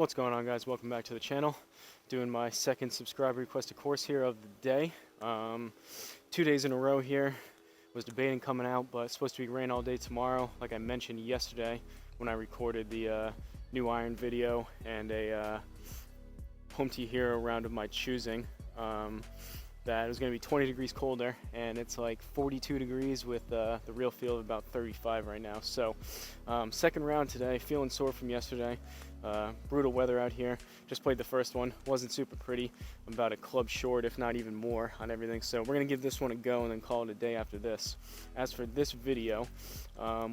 What's going on, guys? Welcome back to the channel. Doing my second subscriber requested course here of the day. 2 days in a row here. Was debating coming out, but it's supposed to be rain all day tomorrow, like I mentioned yesterday when I recorded the new iron video and a home tee hero round of my choosing. That it was going to be 20 degrees colder, and it's like 42 degrees with the real feel of about 35 right now. So second round today, feeling sore from yesterday. Brutal weather out here. Just played the first one, wasn't super pretty. I'm about a club short, if not even more, on everything. So we're going to give this one a go and then call it a day after this. As for this video,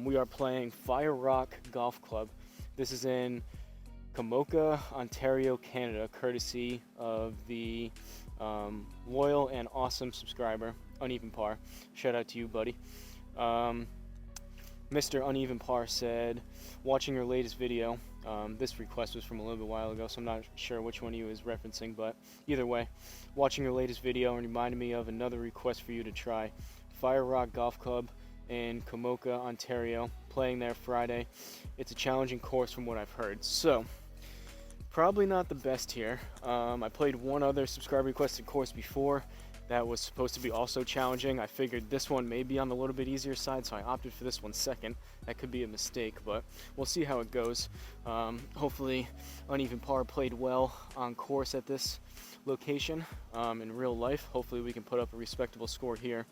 we are playing FireRock Golf Club. This is in Kamoka, Ontario, Canada, courtesy of the loyal and awesome subscriber, Uneven Par. Shout out to you, buddy. Mr. Uneven Par said, watching your latest video, this request was from a little bit while ago, so I'm not sure which one he was referencing, but either way, watching your latest video and reminded me of another request for you to try. FireRock Golf Club in Kamoka, Ontario, playing there Friday. It's a challenging course from what I've heard, so probably not the best here. I played one other subscriber requested course before that was supposed to be also challenging. I figured this one may be on the little bit easier side, so I opted for this one second. That could be a mistake, but we'll see how it goes. Hopefully Uneven Par played well on course at this location in real life. Hopefully we can put up a respectable score here,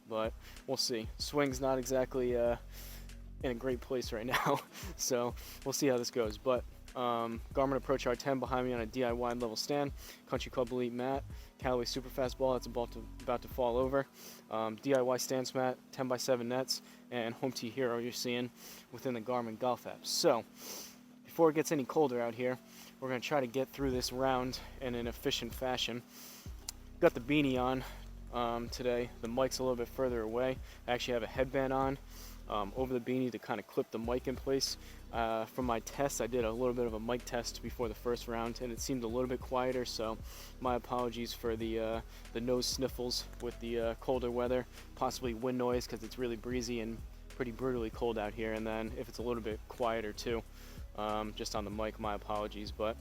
but we'll see. Swing's not exactly in a great place right now, so we'll see how this goes. But Garmin Approach R10 behind me on a DIY level stand, Country Club Elite mat, Callaway super fast ball that's about to fall over, DIY stance mat, 10x7 nets, and home tee hero you're seeing within the Garmin golf app. So before it gets any colder out here, we're going to try to get through this round in an efficient fashion. Got the beanie on today. The mic's a little bit further away. I actually have a headband on over the beanie to kind of clip the mic in place. From my test, I did a little bit of a mic test before the first round, and it seemed a little bit quieter, so my apologies for the nose sniffles with the colder weather, possibly wind noise because it's really breezy and pretty brutally cold out here, and then if it's a little bit quieter too, just on the mic, my apologies. But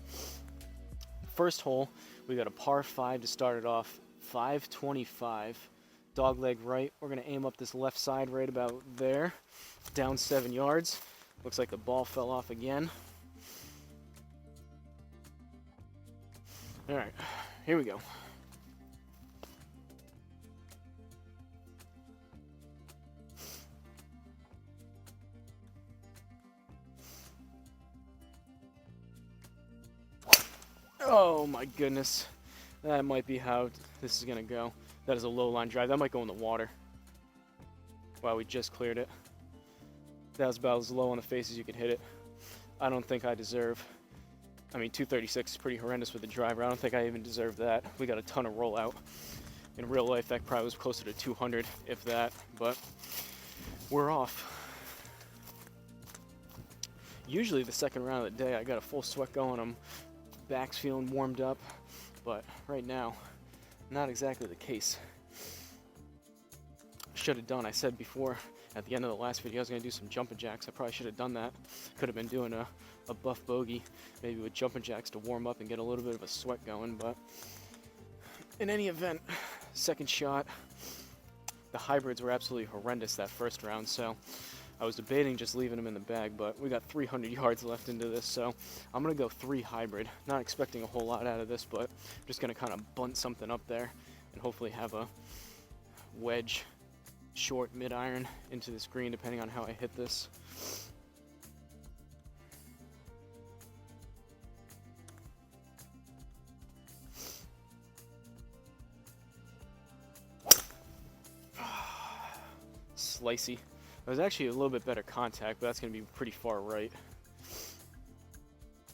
first hole, we got a par 5 to start it off, 525. Dogleg right. We're going to aim up this left side right about there, down 7 yards. Looks like the ball fell off again. All right, here we go. Oh my goodness. That might be how this is going to go. That is a low line drive. That might go in the water. Wow, we just cleared it. That was about as low on the face as you could hit it. I don't think I deserve, 236 is pretty horrendous with the driver. I don't think I even deserve that. We got a ton of rollout. In real life, that probably was closer to 200, if that, but we're off. Usually the second round of the day, I got a full sweat going. I'm back's feeling warmed up, but right now, not exactly the case. Should have done, I said before at the end of the last video I was going to do some jumping jacks. I probably should have done that. Could have been doing a buff bogey, maybe with jumping jacks to warm up and get a little bit of a sweat going. But in any event, second shot, the hybrids were absolutely horrendous that first round, so I was debating just leaving them in the bag, but we got 300 yards left into this, so I'm going to go 3 hybrid. Not expecting a whole lot out of this, but I'm just going to kind of bunt something up there and hopefully have a wedge, short, mid-iron into this green, depending on how I hit this. Slicey. It was actually a little bit better contact, but that's going to be pretty far right.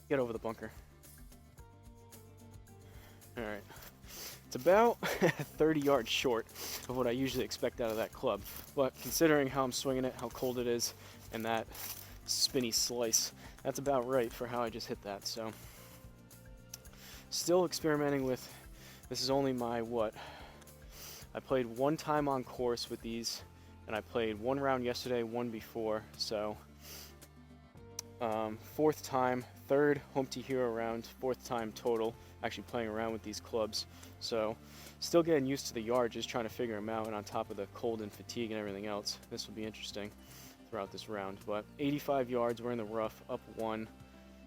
Get over the bunker. Alright. It's about 30 yards short of what I usually expect out of that club. But considering how I'm swinging it, how cold it is, and that spinny slice, that's about right for how I just hit that. So, still experimenting with, this is only my, I played one time on course with these, and I played one round yesterday, one before, so Fourth time, third home tee hero round, fourth time total actually playing around with these clubs. So still getting used to the yard, just trying to figure them out, and on top of the cold and fatigue and everything else, this will be interesting throughout this round. But 85 yards, we're in the rough, up 1.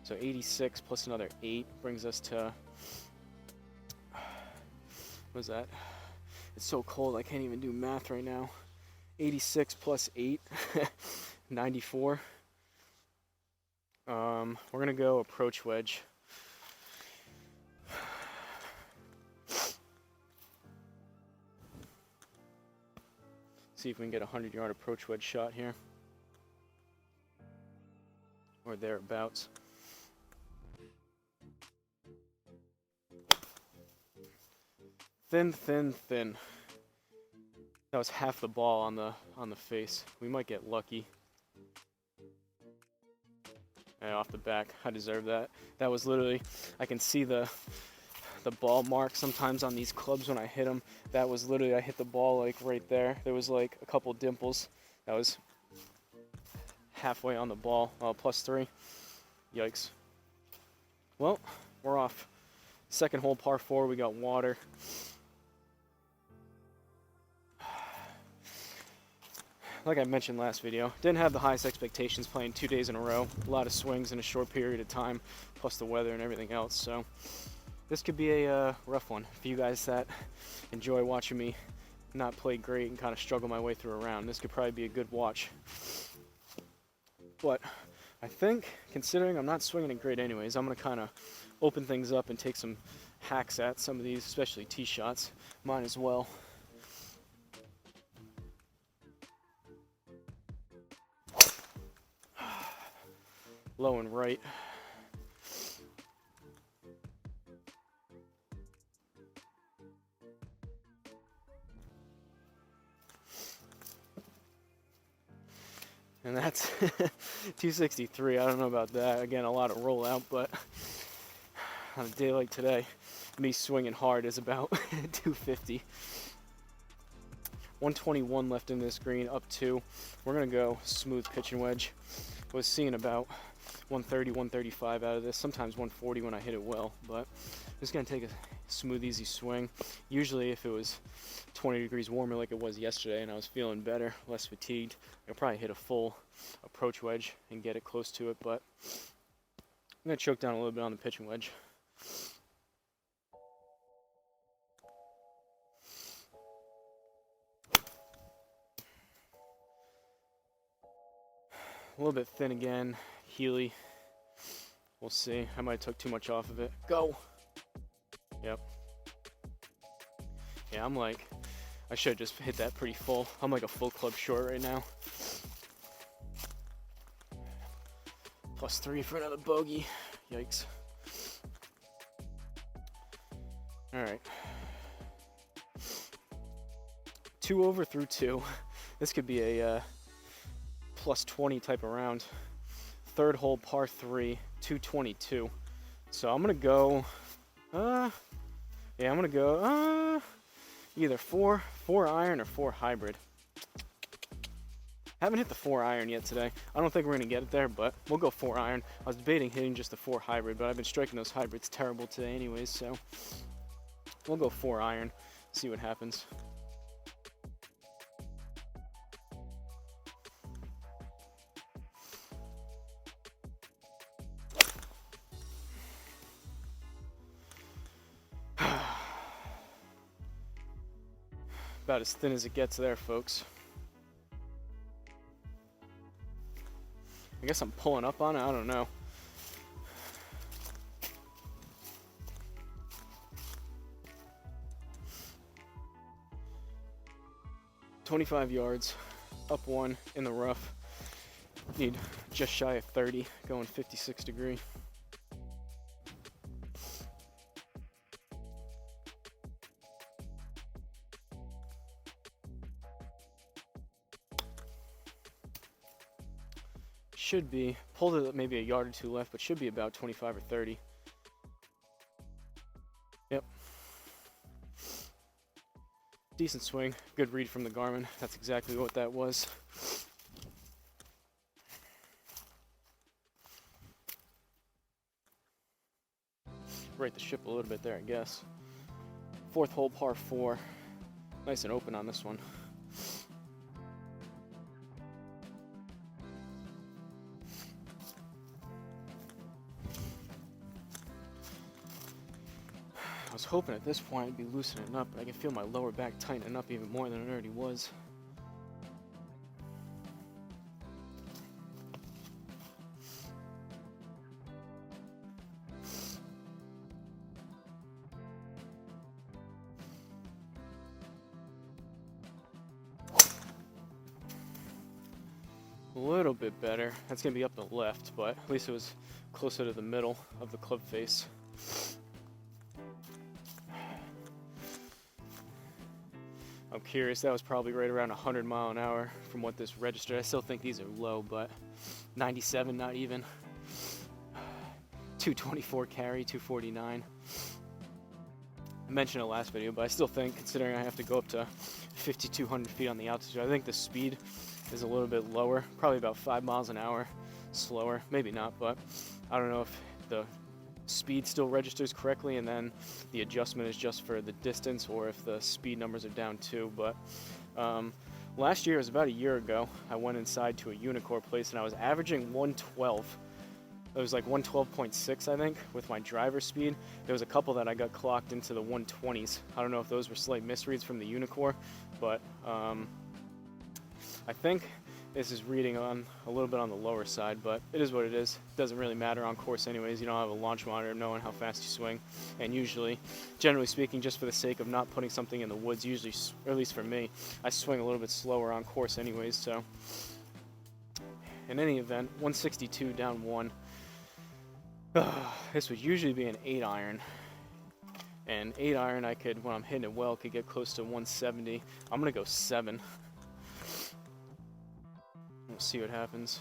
So 86 plus another 8 brings us to, what is that? It's so cold I can't even do math right now. 86 plus 8, 94. We're gonna go approach wedge. See if we can get a 100-yard approach wedge shot here, or thereabouts. Thin, thin, thin. That was half the ball on the face. We might get lucky. And off the back, I deserve that. That was literally, I can see the ball mark sometimes on these clubs when I hit them. That was literally, I hit the ball like right there. There was like a couple dimples. That was halfway on the ball. +3. Yikes. Well, we're off. Second hole, par 4, we got water. Like I mentioned last video, didn't have the highest expectations playing 2 days in a row. A lot of swings in a short period of time, plus the weather and everything else. So this could be a rough one for you guys that enjoy watching me not play great and kind of struggle my way through a round. This could probably be a good watch. But I think, considering I'm not swinging it great anyways, I'm going to kind of open things up and take some hacks at some of these, especially tee shots. Mine as well. Low and right. And that's 263. I don't know about that. Again, a lot of rollout, but on a day like today, me swinging hard is about 250. 121 left in this green, up 2. We're going to go smooth pitch and wedge. Was seeing about 130, 135 out of this, sometimes 140 when I hit it well, but I'm just going to take a smooth, easy swing. Usually if it was 20 degrees warmer like it was yesterday and I was feeling better, less fatigued, I'll probably hit a full approach wedge and get it close to it, but I'm going to choke down a little bit on the pitching wedge. A little bit thin again, Healy. We'll see. I might have took too much off of it. Go! Yep. Yeah, I'm like, I should have just hit that pretty full. I'm like a full club short right now. +3 for another bogey. Yikes. Alright. 2 over through 2. This could be a +20 type of round. Third hole, par 3, 222. So I'm gonna go, yeah, I'm gonna go either 4 iron or 4 hybrid. Haven't hit the 4 iron yet today. I don't think we're gonna get it there, but we'll go 4 iron. I was debating hitting just the 4 hybrid, but I've been striking those hybrids terrible today anyways, so we'll go 4 iron, see what happens. About as thin as it gets there, folks. I guess I'm pulling up on it, I don't know. "25 yards, up 1 in the rough. Need just shy of 30, going 56 degree. Should be, pulled it maybe a yard or 2 left, but should be about 25 or 30. Yep. Decent swing, good read from the Garmin. That's exactly what that was. right the ship a little bit there, I guess. Fourth hole, par 4. Nice and open on this one. I was hoping at this point I'd be loosening up, but I can feel my lower back tightening up even more than it already was. A little bit better. That's going to be up the left, but at least it was closer to the middle of the club face. I'm curious, that was probably right around 100 mile an hour from what this registered. I still think these are low, but 97, not even. 224 carry, 249. I mentioned it last video, but I still think, considering I have to go up to 5,200 feet on the altitude, I think the speed is a little bit lower, probably about 5 miles an hour slower. Maybe not, but I don't know if the speed still registers correctly and then the adjustment is just for the distance, or if the speed numbers are down too. But last year, it was about a year ago, I went inside to a Unicore place and I was averaging 112. It was like 112.6, I think, with my driver speed. There was a couple that I got clocked into the 120s. I don't know if those were slight misreads from the Unicore, but I think this is reading on a little bit on the lower side, but it is what it is. It doesn't really matter on course anyways. You don't have a launch monitor knowing how fast you swing. And usually, generally speaking, just for the sake of not putting something in the woods, usually, or at least for me, I swing a little bit slower on course anyways. So in any event, 162 down 1. This would usually be an 8 iron. And 8 iron, I could, when I'm hitting it well, could get close to 170. I'm going to go 7. We'll see what happens.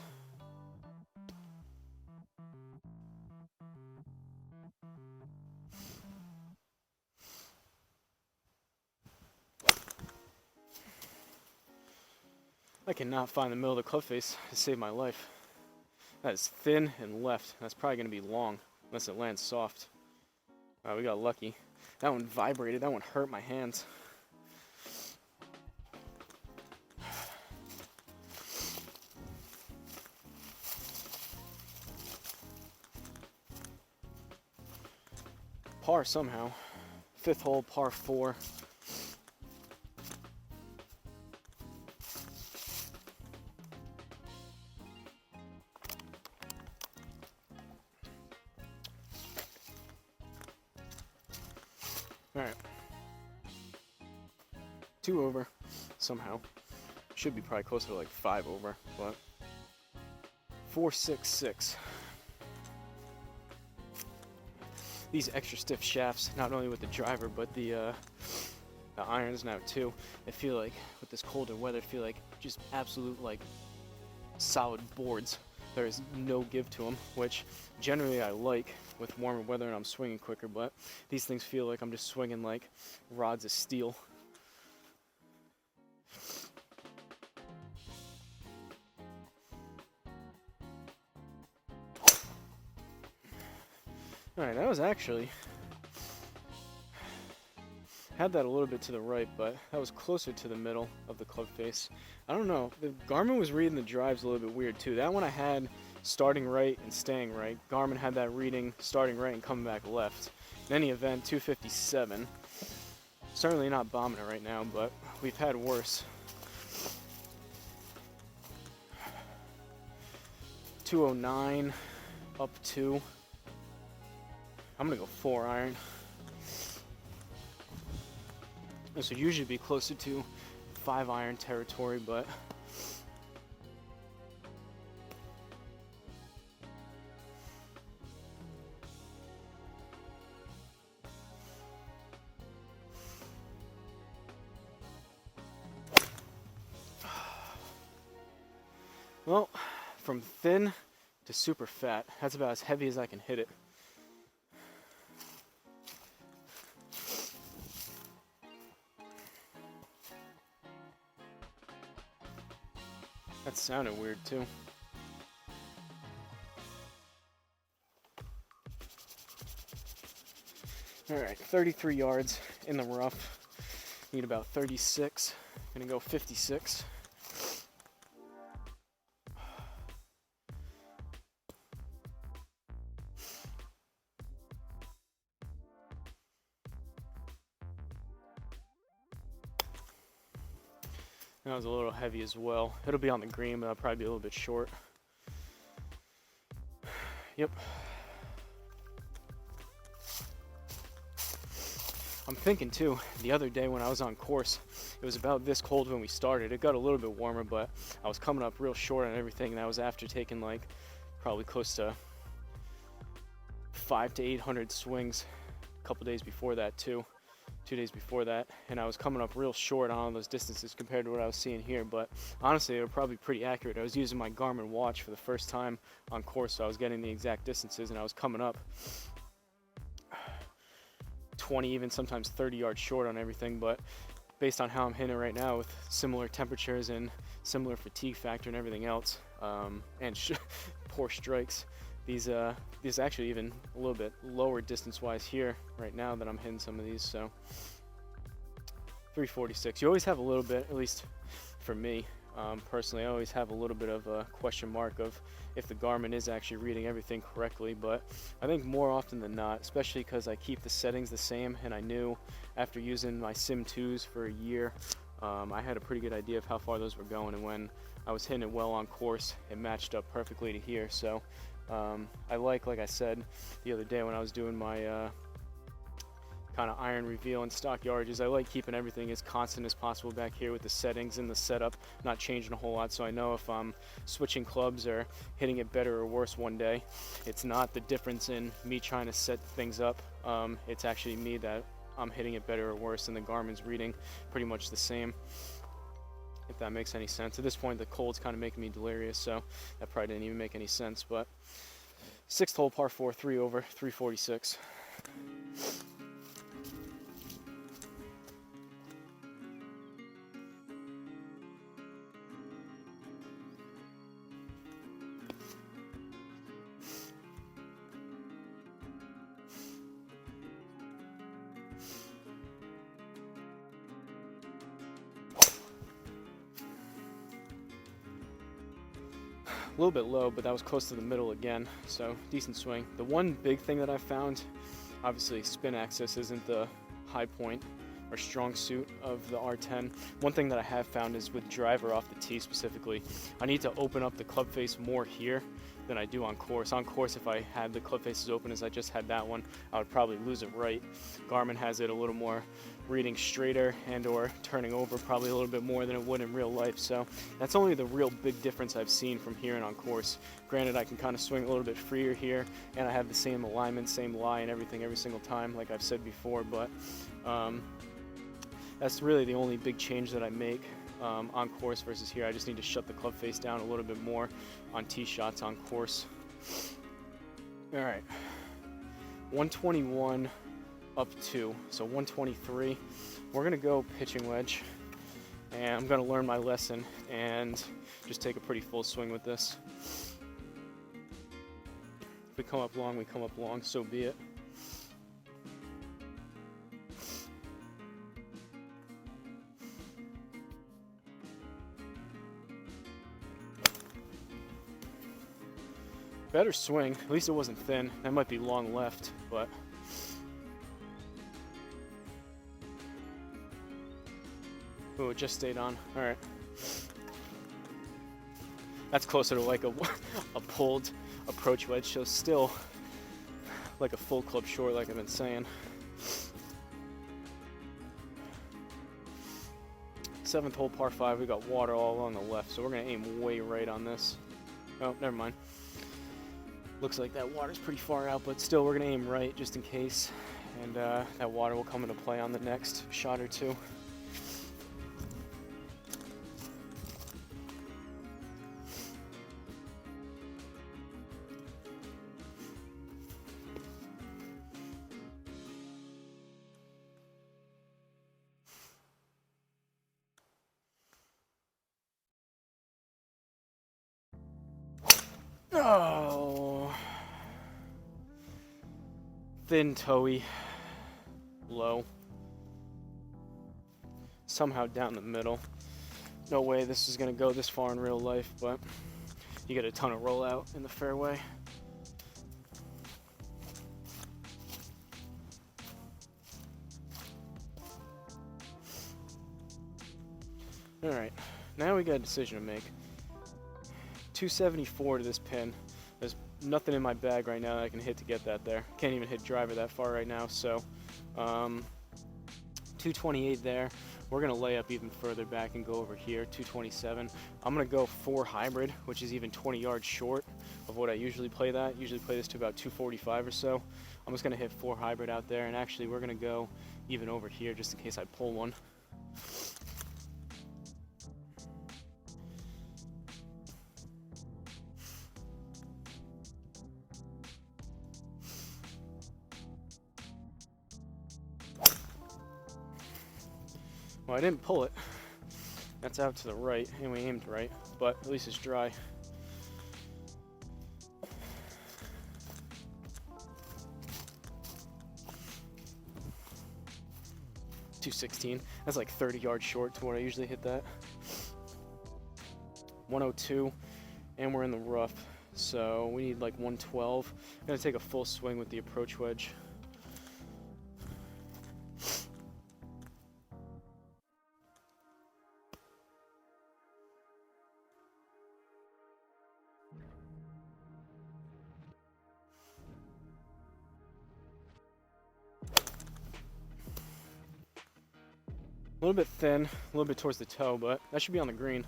I cannot find the middle of the club face to save my life. That is thin and left. That's probably going to be long, unless it lands soft. We got lucky. That one vibrated. That one hurt my hands. Par somehow. Fifth hole, par 4. Alright. 2 over, somehow. Should be probably closer to like 5 over, but 4.66. These extra stiff shafts, not only with the driver, but the irons now too, I feel like, with this colder weather, I feel like just absolute, like, solid boards. There is no give to them, which generally I like with warmer weather and I'm swinging quicker, but these things feel like I'm just swinging like rods of steel. Alright, that was actually, had that a little bit to the right, but that was closer to the middle of the club face. I don't know, the Garmin was reading the drives a little bit weird too. That one I had starting right and staying right. Garmin had that reading starting right and coming back left. In any event, 257. Certainly not bombing it right now, but we've had worse. 209, up 2. I'm gonna go 4 iron. This would usually be closer to 5 iron territory, but well, from thin to super fat, that's about as heavy as I can hit it. That sounded weird too. All right, 33 yards in the rough. Need about 36. Gonna go 56. That was a little heavy as well. It'll be on the green, but I'll probably be a little bit short. Yep. I'm thinking too, the other day when I was on course, it was about this cold when we started. It got a little bit warmer, but I was coming up real short on everything. And that was after taking like probably close to 500 to 800 swings a couple days before that too. 2 days before that, and I was coming up real short on all those distances compared to what I was seeing here, but honestly they were probably pretty accurate. I was using my Garmin watch for the first time on course, so I was getting the exact distances, and I was coming up 20, even sometimes 30 yards short on everything. But based on how I'm hitting right now with similar temperatures and similar fatigue factor and everything else, and poor strikes, these actually even a little bit lower distance wise here right now that I'm hitting some of these. So 346, you always have a little bit, at least for me personally, I always have a little bit of a question mark of if the Garmin is actually reading everything correctly. But I think more often than not, especially because I keep the settings the same, and I knew after using my Sim 2s for a year, I had a pretty good idea of how far those were going, and when I was hitting it well on course, it matched up perfectly to here. So I like I said the other day when I was doing my kind of iron reveal and stock yardages, I like keeping everything as constant as possible back here with the settings and the setup, not changing a whole lot, so I know if I'm switching clubs or hitting it better or worse one day, it's not the difference in me trying to set things up, it's actually me that I'm hitting it better or worse, and the Garmin's reading pretty much the same, if that makes any sense. At this point the cold's kind of making me delirious, so that probably didn't even make any sense. But 6th hole, par 4, 3 over, 346. A little bit low, but that was close to the middle again, so decent swing. The one big thing that I found, obviously spin axis isn't the high point or strong suit of the R10. One thing that I have found is with driver off the tee specifically, I need to open up the club face more here than I do on course. On course, if I had the club faces open as I just had that one, I would probably lose it right. Garmin has it a little more reading straighter and or turning over probably a little bit more than it would in real life. So that's only the real big difference I've seen from here and on course. Granted, I can kind of swing a little bit freer here, and I have the same alignment, same lie and everything every single time, like I've said before, but that's really the only big change that I make on course versus here. I just need to shut the club face down a little bit more on tee shots on course. All right, 121 up 2, so 123. We're gonna go pitching wedge, and I'm gonna learn my lesson and just take a pretty full swing with this. If we come up long, we come up long, so be it. Better swing, at least it wasn't thin. That might be long left, but oh, it just stayed on. All right. That's closer to like a pulled approach wedge, so still like a full club short, like I've been saying. 7th hole, par 5. We got water all along the left, so we're gonna aim way right on this. Oh, never mind. Looks like that water's pretty far out, but still we're gonna aim right just in case, and that water will come into play on the next shot or two. Oh, thin toey. low, somehow down the middle. No way this is going to go this far in real life, but you get a ton of rollout in the fairway. Alright, now we got a decision to make. 274 to this pin. There's nothing in my bag right now that I can hit to get that there. Can't even hit driver that far right now, so 228 there. We're going to lay up even further back and go over here, 227. I'm going to go 4 hybrid, which is even 20 yards short of what I usually play that. Usually play this to about 245 or so. I'm just going to hit 4 hybrid out there, and actually we're going to go even over here just in case I pull one. Well, I didn't pull it. That's out to the right, and we aimed right, but at least it's dry. .216. That's like 30 yards short to what I usually hit that. 102, and we're in the rough, so we need like 112. I'm gonna take a full swing with the approach wedge. A little bit thin, a little bit towards the toe, but that should be on the green.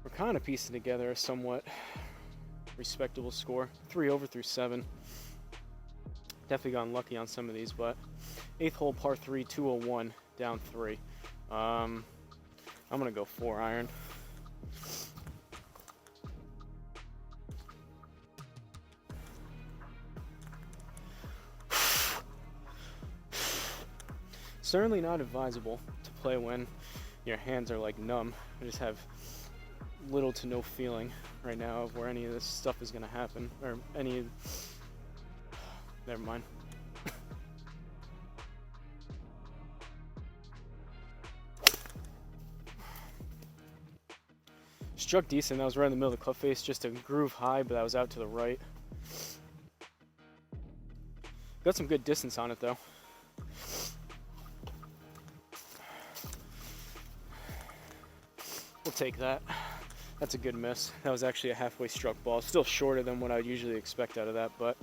We're kind of piecing together a somewhat respectable score. 3 over through 7. Definitely gotten lucky on some of these, but 8th hole par 3, 201, down 3. I'm gonna go 4 iron. Certainly not advisable to play when your hands are like numb. I just have little to no feeling right now of where any of this stuff is gonna happen, or any. Never mind. Struck decent. That was right in the middle of the club face, just a groove high, but that was out to the right. Got some good distance on it though. We'll take that. That's a good miss. That was actually a halfway struck ball. Still shorter than what I'd usually expect out of that, but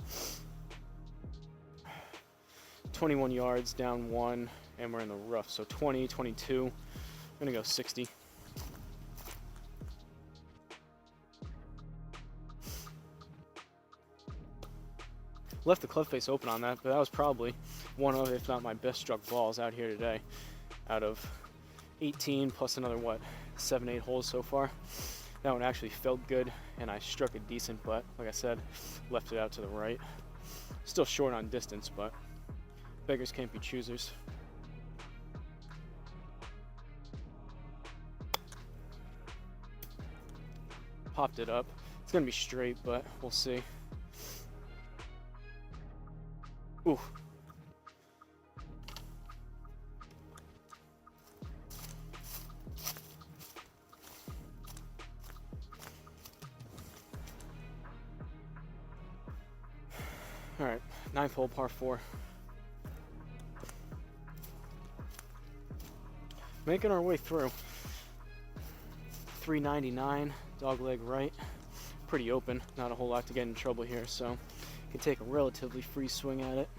21 yards, down 1, and we're in the rough. So 20, 22. I'm gonna go 60. Left the club face open on that, but that was probably one of, if not my best struck balls out here today. Out of 18 plus another, what, 7, 8 holes so far. That one actually felt good, and I struck it decent, but like I said, left it out to the right. Still short on distance, but beggars can't be choosers. Popped it up. It's gonna be straight, but we'll see. Ooh. All right, 9th hole, par 4. Making our way through. 399, dogleg right. Pretty open, not a whole lot to get in trouble here, so can take a relatively free swing at it.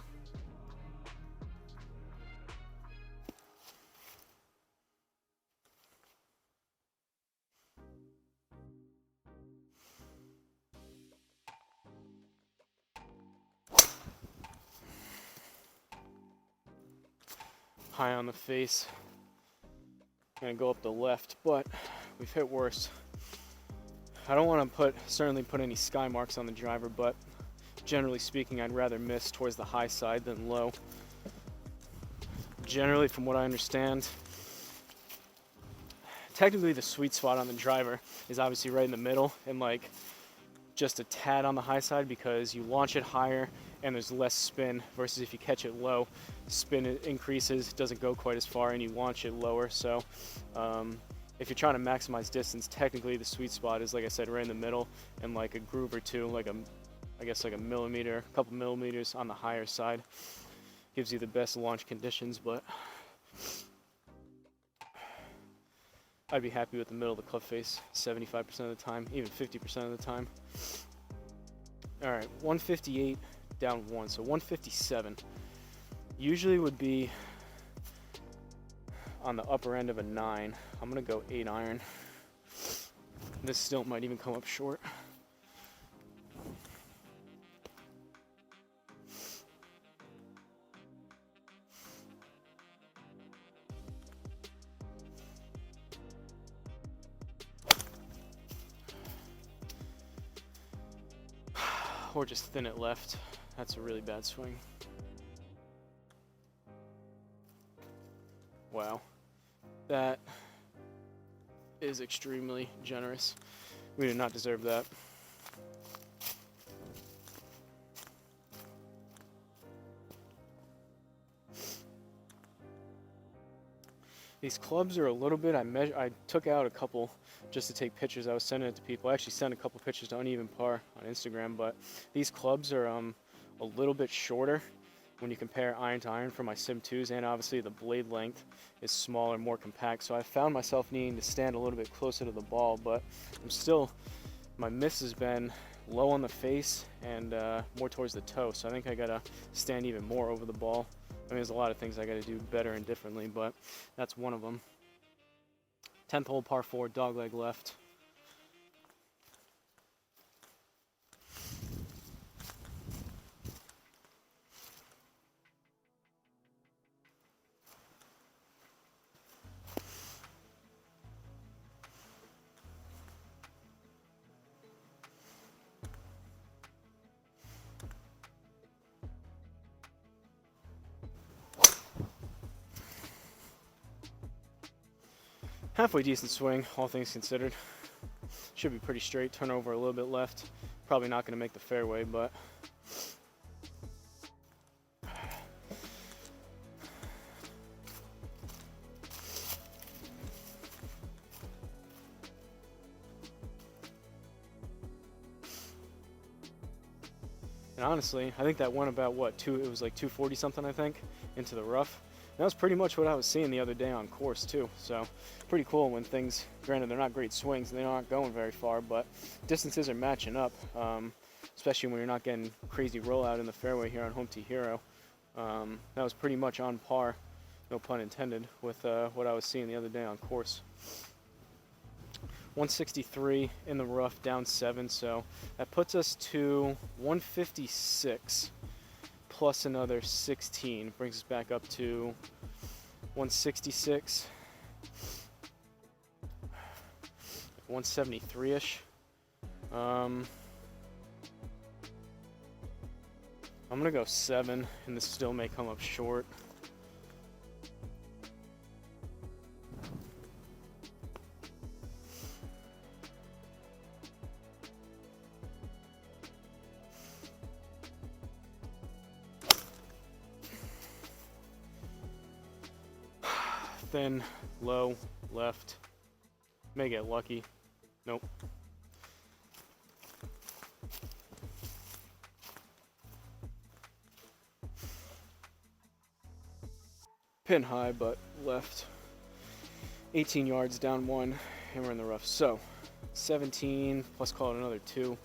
High on the face. Gonna go up the left, but we've hit worse. I don't want to certainly put any sky marks on the driver, but generally speaking, I'd rather miss towards the high side than low. Generally, from what I understand, technically the sweet spot on the driver is obviously right in the middle and like just a tad on the high side, because you launch it higher and there's less spin, versus if you catch it low, spin increases, doesn't go quite as far, and you launch it lower. So if you're trying to maximize distance, technically the sweet spot is, like I said, right in the middle, and like a groove or two, like I guess like a millimeter, a couple millimeters on the higher side gives you the best launch conditions. But I'd be happy with the middle of the club face 75% of the time, even 50% of the time. All right, 158 down 1, so 157 usually would be on the upper end of a 9. I'm gonna go 8 iron. This still might even come up short. Or just thin it left. That's a really bad swing. Wow. That is extremely generous. We did not deserve that. These clubs are a little bit, I took out a couple just to take pictures. I was sending it to people. I actually sent a couple pictures to Uneven Par on Instagram, but these clubs are a little bit shorter when you compare iron to iron for my Sim 2s, and obviously the blade length is smaller, more compact. So I found myself needing to stand a little bit closer to the ball, but my miss has been low on the face and more towards the toe. So I think I gotta stand even more over the ball. I mean, there's a lot of things I gotta do better and differently, but that's one of them. 10th hole, par 4, dogleg left. Halfway decent swing, all things considered. Should be pretty straight, turn over a little bit left. Probably not gonna make the fairway, but and honestly, I think that went about it was like 240 something, I think, into the rough. And that was pretty much what I was seeing the other day on course too. So pretty cool when things, granted they're not great swings and they're not going very far, but distances are matching up, especially when you're not getting crazy rollout in the fairway here on Home Tee Hero. That was pretty much on par, no pun intended, with what I was seeing the other day on course. 163 in the rough, down 7, so that puts us to 156 plus another 16, brings us back up to 166, 173-ish. I'm gonna go 7, and this still may come up short. Thin, low, left. May get lucky. Nope. Pin high, but left. 18 yards, down 1, and we're in the rough. So, 17 plus call it another 2.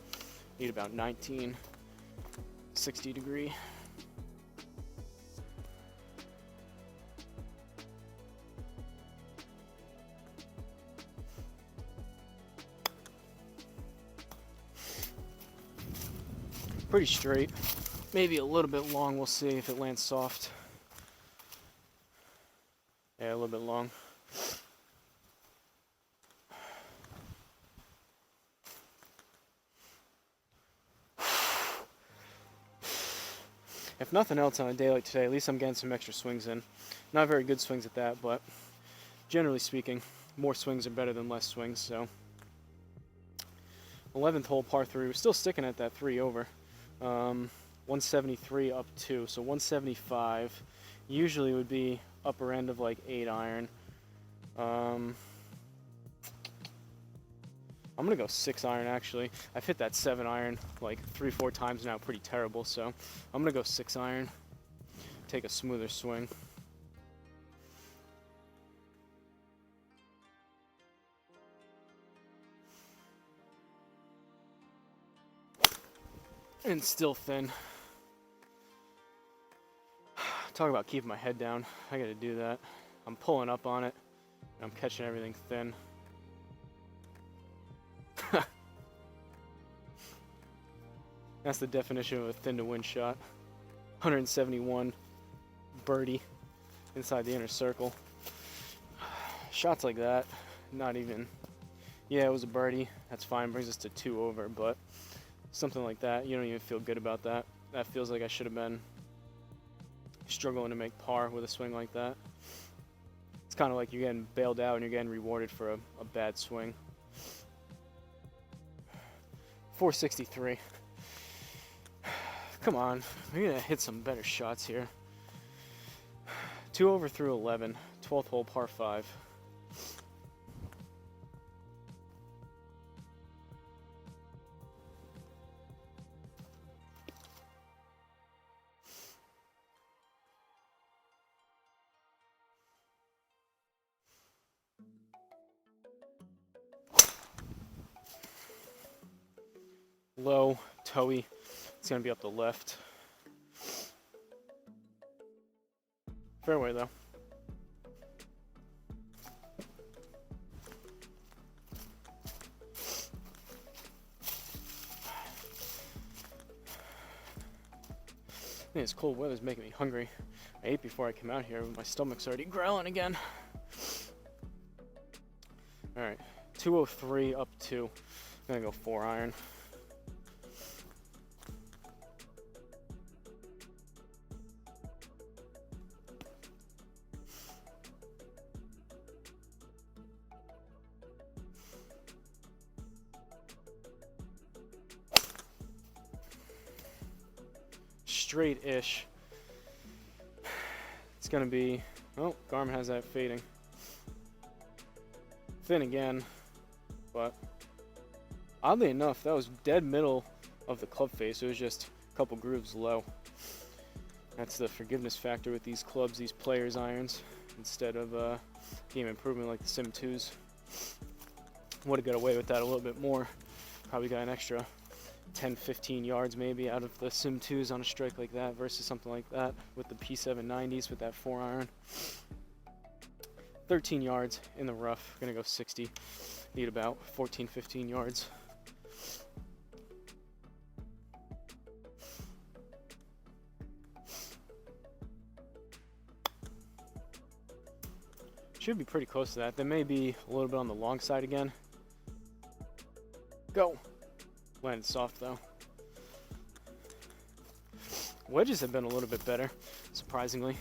Need about 19. 60 degree. Pretty straight, maybe a little bit long. We'll see if it lands soft. Yeah, a little bit long. If nothing else on a day like today, at least I'm getting some extra swings in. Not very good swings at that, but generally speaking, more swings are better than less swings. So 11th hole, par 3. We're still sticking at that 3 over. 173 up 2, so 175. Usually would be upper end of like 8 iron. I'm gonna go 6 iron actually. I've hit that 7 iron like 3-4 times now, pretty terrible. So I'm gonna go 6 iron. Take a smoother swing. And still thin. Talk about keeping my head down. I gotta do that. I'm pulling up on it, and I'm catching everything thin. That's the definition of a thin to win shot. 171 birdie inside the inner circle. Shots like that, not even. Yeah, it was a birdie. That's fine. Brings us to 2 over, but something like that, you don't even feel good about that. That feels like I should have been struggling to make par with a swing like that. It's kind of like you're getting bailed out and you're getting rewarded for a bad swing. 463. Come on, we're gonna hit some better shots here. 2 over through 11, 12th hole, par 5. Low, toey. It's gonna be up the left. Fairway though. Man, this cold weather's making me hungry. I ate before I came out here, but my stomach's already growling again. Alright, 203 up 2. I'm gonna go 4 iron. Straight-ish. It's gonna be, oh, Garmin has that fading. Thin again, but oddly enough, that was dead middle of the club face. It was just a couple grooves low. That's the forgiveness factor with these clubs, these players' irons, instead of game improvement like the Sim 2s. Would have got away with that a little bit more. Probably got an extra 10-15 yards maybe out of the Sim 2s on a strike like that versus something like that with the P790s with that 4 iron. 13 yards in the rough. Gonna go 60. Need about 14-15 yards. Should be pretty close to that. They may be a little bit on the long side again. Go. Landed soft though. Wedges have been a little bit better, surprisingly.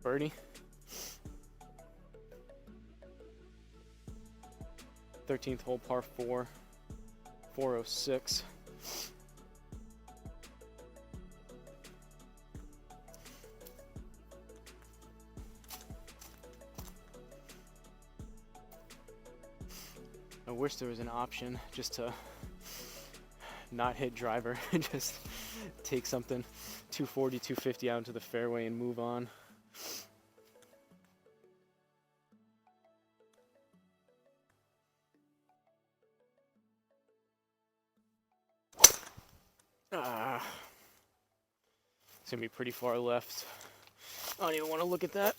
Birdie. 13th hole, par 4. 406. I wish there was an option just to not hit driver and just take something 240, 250 out into the fairway and move on. It's gonna be pretty far left. I don't even want to look at that.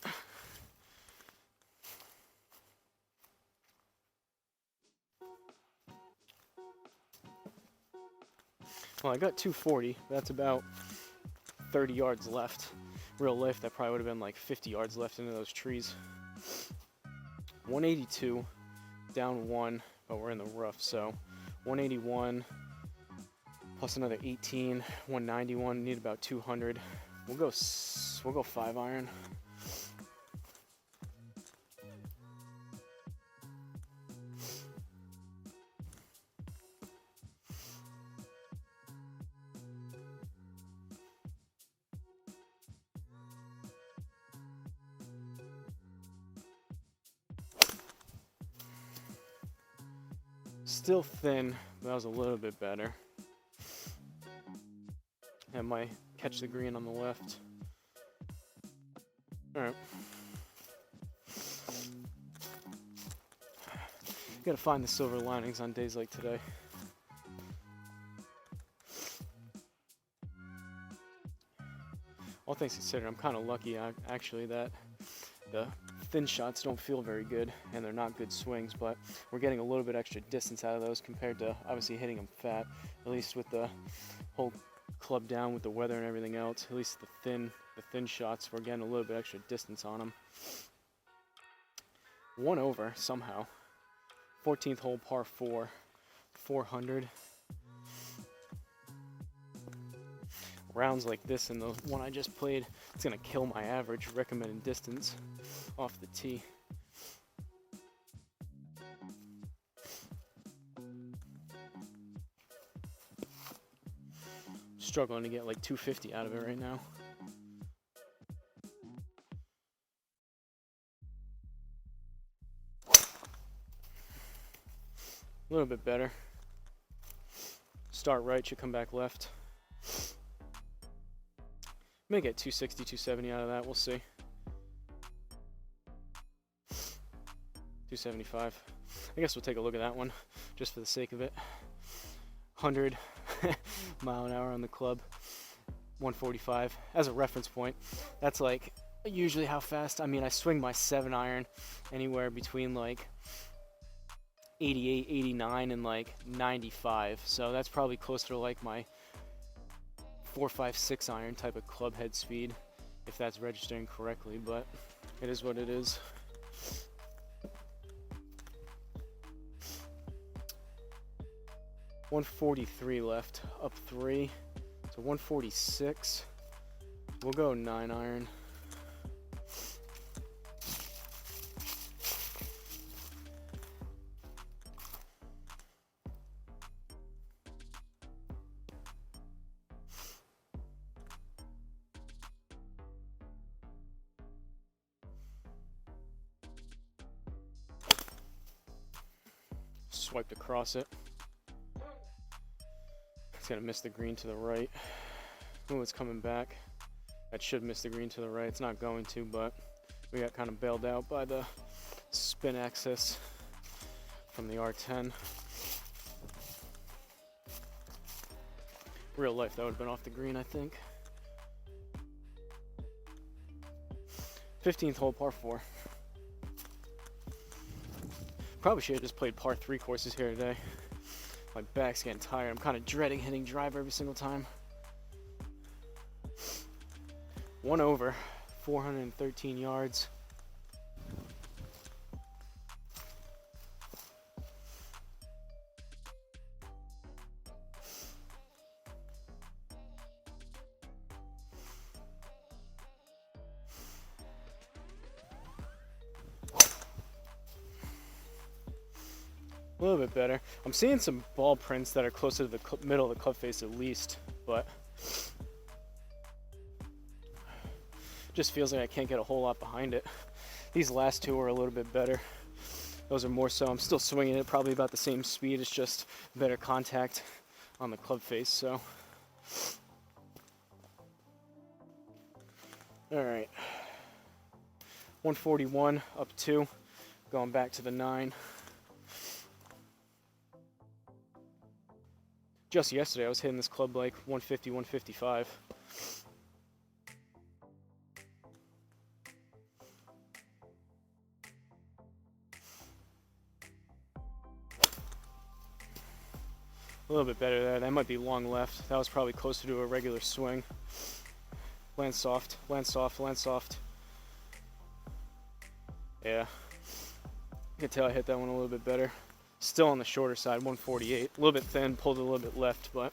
Well, I got 240. That's about 30 yards left. Real life, that probably would have been like 50 yards left into those trees. 182, down 1, but we're in the rough, so 181, plus another 18, 191. Need about 200. We'll go 5 iron. Still thin, but that was a little bit better. That might catch the green on the left. All right. Gotta find the silver linings on days like today. All things considered, I'm kind of lucky actually that the thin shots don't feel very good and they're not good swings, but we're getting a little bit extra distance out of those compared to obviously hitting them fat, at least with the whole club down with the weather and everything else. At least the thin shots, we're getting a little bit extra distance on them. 1 over somehow. 14th hole par 4, 400. Rounds like this and the one I just played, it's gonna kill my average recommended distance off the tee. Struggling to get like 250 out of it right now. A little bit better. Start right, should come back left. May get 260, 270 out of that, we'll see. 275. I guess we'll take a look at that one, just for the sake of it. 100 mile an hour on the club, 145. As a reference point, that's like usually how fast, I mean, I swing my 7 iron anywhere between like 88, 89, and like 95. So that's probably closer to like my 4, 5, 6 iron type of club head speed, if that's registering correctly, but it is what it is. $143 left, up 3, so 146. We'll go 9 iron. Swiped across it. It's gonna miss the green to the right. Oh, it's coming back. That should miss the green to the right. It's not going to, but we got kind of bailed out by the spin axis from the R10. Real life, that would have been off the green, I think. 15th hole, par 4. Probably should have just played par 3 courses here today. My back's getting tired. I'm kind of dreading hitting driver every single time. 1 over, 413 yards. A little bit better. I'm seeing some ball prints that are closer to the middle of the club face at least, but just feels like I can't get a whole lot behind it. These last two are a little bit better. Those are more so. I'm still swinging it probably about the same speed. It's just better contact on the club face, so. All right. 141, up 2, going back to the 9. Just yesterday, I was hitting this club like 150, 155. A little bit better there. That might be long left. That was probably closer to a regular swing. Land soft, land soft, land soft. Yeah. You can tell I hit that one a little bit better. Still on the shorter side, 148. A little bit thin, pulled a little bit left, but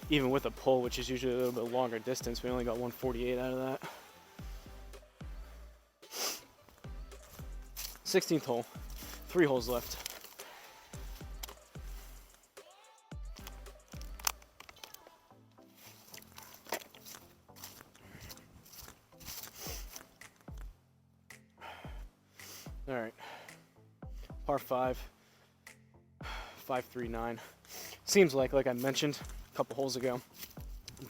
even with a pull, which is usually a little bit longer distance, we only got 148 out of that. 16th hole, 3 holes left. All right, par 5, 539. Seems like I mentioned a couple holes ago,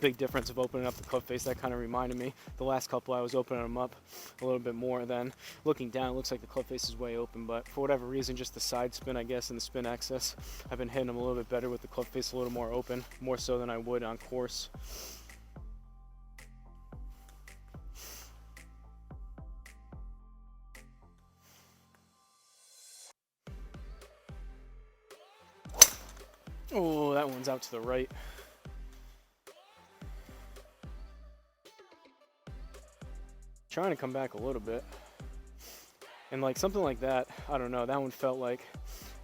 big difference of opening up the club face. That kind of reminded me. The last couple I was opening them up a little bit more. Then looking down, it looks like the club face is way open, but for whatever reason, just the side spin, I guess, and the spin access, I've been hitting them a little bit better with the club face a little more open, more so than I would on course. Oh, that one's out to the right. Trying to come back a little bit. And like something like that, I don't know, that one felt like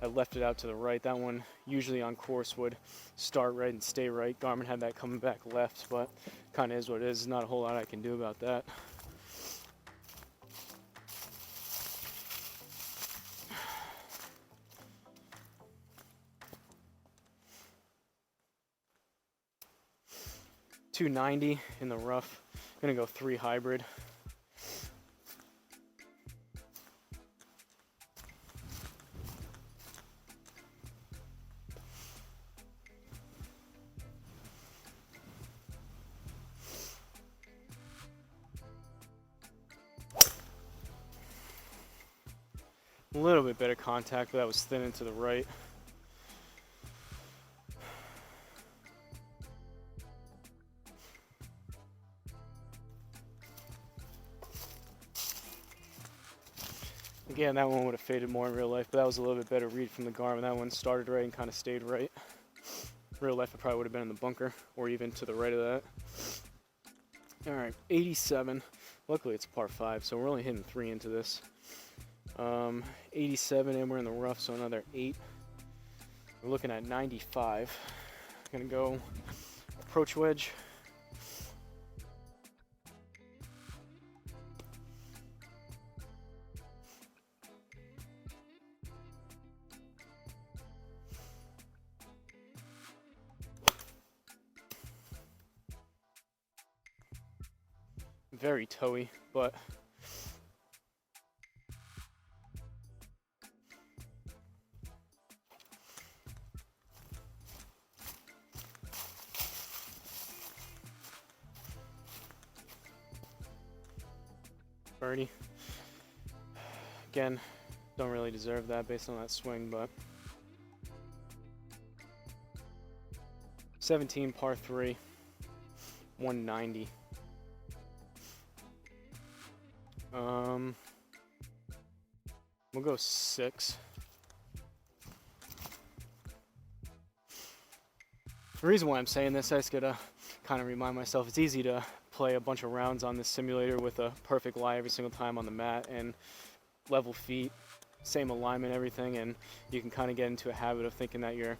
I left it out to the right. That one usually on course would start right and stay right. Garmin had that coming back left, but kind of is what it is. There's not a whole lot I can do about that. .290 in the rough. Gonna go 3 hybrid. A little bit better contact, but that was thin into the right. Again, that one would have faded more in real life, but that was a little bit better read from the Garmin. That one started right and kind of stayed right. Real life, it probably would have been in the bunker or even to the right of that. All right, 87. Luckily, it's a par 5, so we're only hitting 3 into this. 87, and we're in the rough, so another 8. We're looking at 95. Gonna go approach wedge. Very toey, but birdie. Again, don't really deserve that based on that swing, but 17 par 3, 190. We'll go 6. The reason why I'm saying this, I just gotta kind of remind myself, it's easy to play a bunch of rounds on this simulator with a perfect lie every single time on the mat and level feet, same alignment, everything, and you can kind of get into a habit of thinking that you're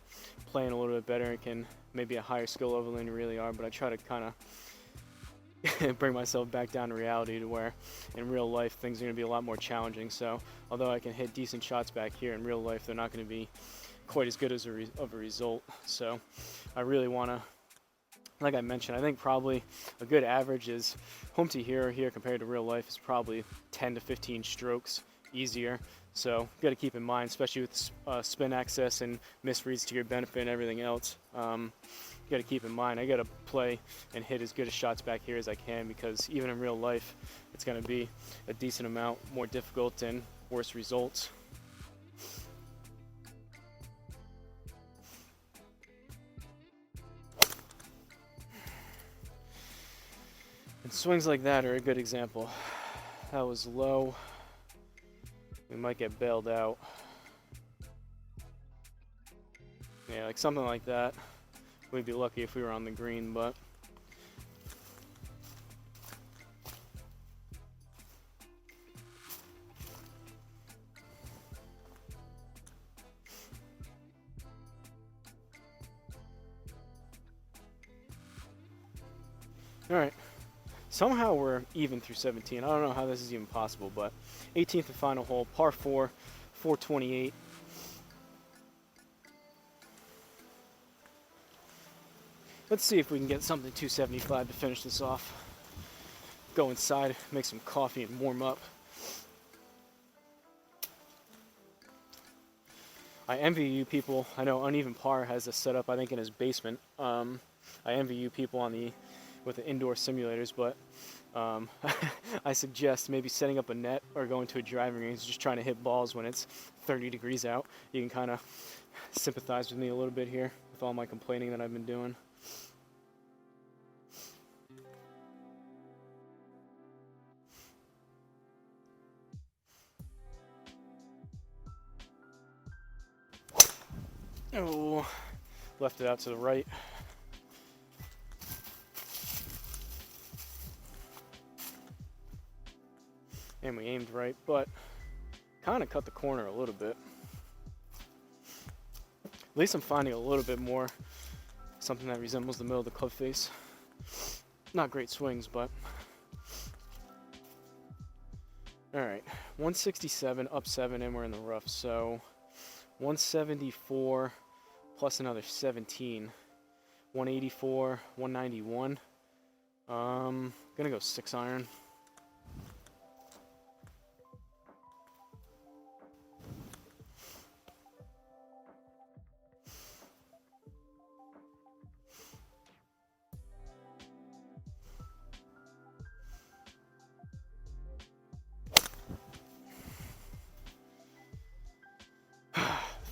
playing a little bit better and can maybe a higher skill level than you really are, but I try to kind of bring myself back down to reality, to where in real life things are going to be a lot more challenging. So although I can hit decent shots back here, in real life they're not going to be quite as good as of a result. So I really want to, like I mentioned, I think probably a good average is home to here compared to real life is probably 10 to 15 strokes easier. So you got to keep in mind, especially with spin access and misreads to your benefit and everything else. You got to keep in mind, I got to play and hit as good a shots back here as I can, because even in real life, it's going to be a decent amount more difficult and worse results. And swings like that are a good example. That was low. We might get bailed out. Yeah, like something like that. We'd be lucky if we were on the green, but Alright, somehow we're even through 17. I don't know how this is even possible, but 18th and final hole, par 4, 428. Let's see if we can get something 275 to finish this off. Go inside, make some coffee, and warm up. I envy you people. I know Uneven Par has this set up, I think, in his basement. I envy you people with the indoor simulators, but I suggest maybe setting up a net or going to a driving range, just trying to hit balls when it's 30 degrees out. You can kind of sympathize with me a little bit here with all my complaining that I've been doing. Oh, left it out to the right. And we aimed right, but kind of cut the corner a little bit. At least I'm finding a little bit more something that resembles the middle of the club face. Not great swings, but all right. 167 up 7, and we're in the rough. So 174 plus another 17. 184, 191. Gonna go 6 iron.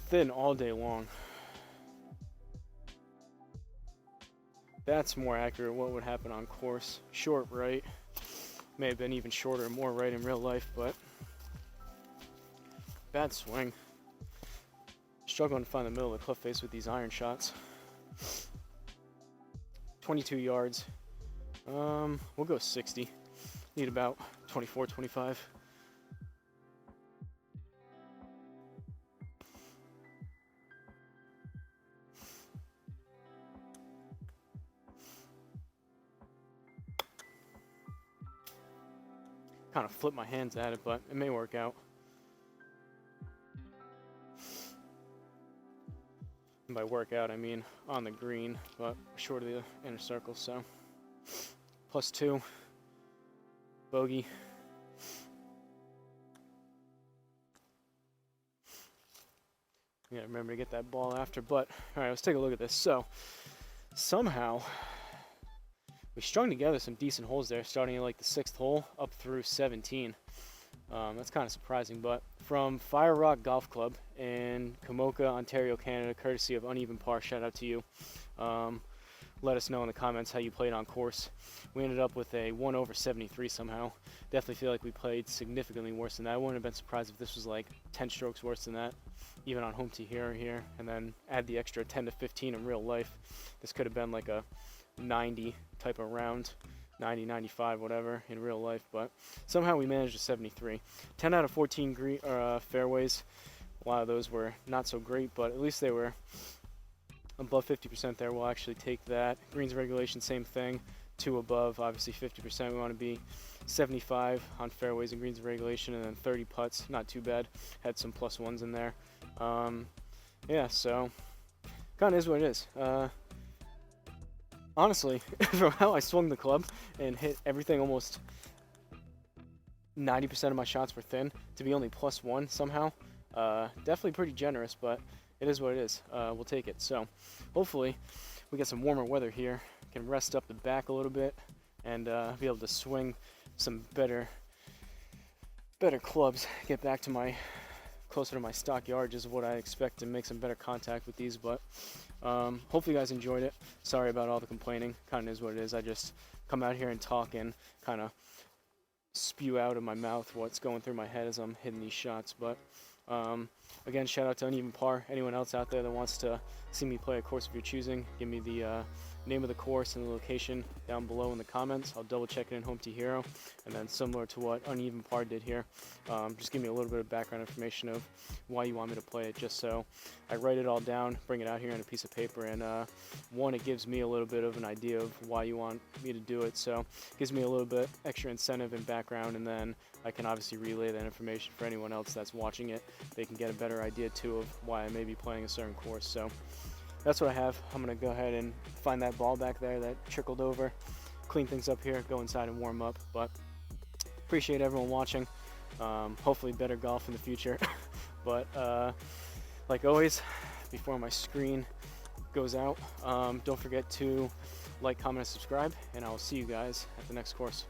Thin all day long. That's more accurate what would happen on course. Short right. May have been even shorter and more right in real life, but bad swing. Struggling to find the middle of the cliff face with these iron shots. 22 yards. We'll go 60. Need about 24, 25. Kind of flip my hands at it, but it may work out. And by work out, I mean on the green, but short of the inner circle, so. +2. Bogey. Yeah, remember to get that ball after, but all right, let's take a look at this. So somehow we strung together some decent holes there, starting at like the 6th hole up through 17. That's kind of surprising, but from FireRock Golf Club in Kamoka, Ontario, Canada, courtesy of Uneven Par, shout out to you. Let us know in the comments how you played on course. We ended up with a 1 over 73 somehow. Definitely feel like we played significantly worse than that. I wouldn't have been surprised if this was like 10 strokes worse than that, even on home tee here or here, and then add the extra 10 to 15 in real life. This could have been like a 90 type of round, 90, 95, whatever in real life, but somehow we managed a 73. 10 out of 14 fairways. A lot of those were not so great, but at least they were above 50% there. We'll actually take that. Greens regulation, same thing. 2 above, obviously 50%. We want to be 75 on fairways and greens regulation, and then 30 putts. Not too bad. Had some +1s in there. Yeah, so kind of is what it is. Honestly, from how I swung the club and hit everything, almost 90% of my shots were thin, to be only +1 somehow, definitely pretty generous, but it is what it is. We'll take it. So hopefully we get some warmer weather here, can rest up the back a little bit, and be able to swing some better clubs, get back to closer to my stock yardage is what I expect, to make some better contact with these. But hopefully you guys enjoyed it. Sorry about all the complaining. Kind of is what it is. I just come out here and talk and kind of spew out of my mouth what's going through my head as I'm hitting these shots. But again, shout out to Uneven Par. Anyone else out there that wants to see me play a course of your choosing, give me the name of the course and the location down below in the comments. I'll double check it in Home Tee Hero, and then similar to what Uneven Par did here, just give me a little bit of background information of why you want me to play it, just so I write it all down, bring it out here on a piece of paper, and one, it gives me a little bit of an idea of why you want me to do it, so it gives me a little bit extra incentive and background, and then I can obviously relay that information for anyone else that's watching it. They can get a better idea too of why I may be playing a certain course. So that's what I have. I'm gonna go ahead and find that ball back there that trickled over, clean things up here, go inside and warm up. But appreciate everyone watching. Hopefully better golf in the future. But like always, before my screen goes out, don't forget to like, comment, and subscribe, and I will see you guys at the next course.